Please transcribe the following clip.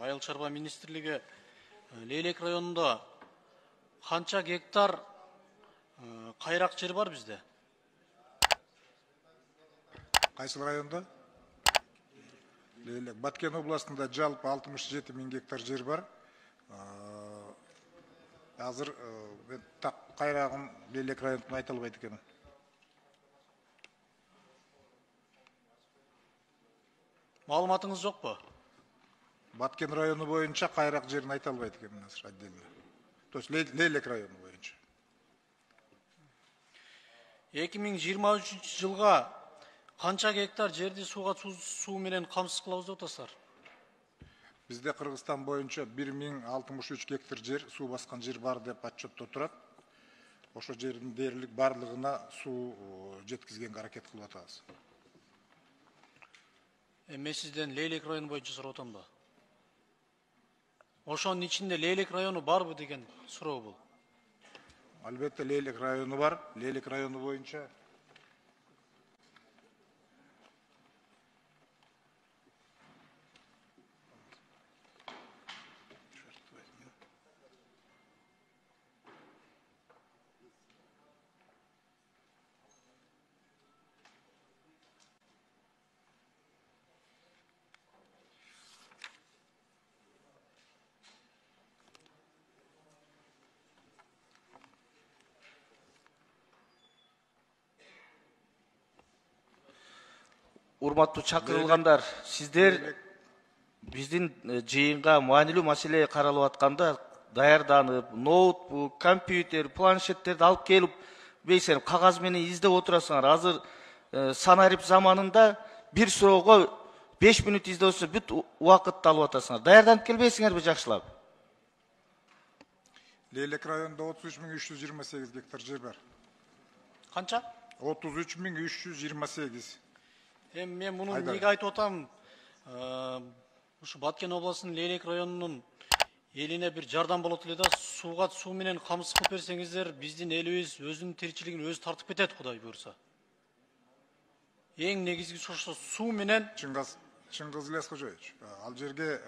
Айыл чарба министрлиги Лейлек районунда канча гектар кайрак жер бар бизде? Кайсы районда? Лейлек. Баткен областында жалпы 67 000 гектар жер бар. Азыр так кайрагын Лейлек районунда айта албайт экенмин. Маалыматыңыз жокпу? Баткен району боюнча кайрак жерин айта албайт экенмин азыр отдельно. То есть Лейлек району боюнча. 2023 жылга канча гектар жерди суу менен камсыз кылабыз деп атасыздар? Бизде Кыргызстан боюнча 1063 гектар жер суу баскан жер бар деп отчетто турат. Ошо жердин дээрлик барлыгына суу жеткизгенге аракет кылып атабыз. Мен сизден Лейлек району боюнча сурап атам да. Ошонун ичинде Лейлек району барбы деген суроо бул. Албетте Лейлек району бар. Лейлек району боюнча Урматтуу чакырылгандар, сиздер биздин жыйынга маанилүү маселе каралып атканда даярданып, ноутбук, компьютер, планшеттерди алып келип, бейсен кагаз менен издеп отурасыңар. Азыр санарип заманында бир суроого 5 мүнөт издеп отурса, бүт убакытты алып атасыңар. Даярданып келбейсиңерби жакшылап? Лейлек районунда 33 328 гектар жер бар. Канча? 33 328. Мен муну эмнеге айтып атам? Ушу Баткен областынын Лейлек районунун элине бир жардам болот эле да, суу менен камсыз кылып берсеңиздер, биздин элибиз өзүнүн тиричилигин өзү тартып кетет, Кудай буйрса. Эң негизгиси ошо суу менен. Чыңгыз Ильяс Кожоевич, ал жерге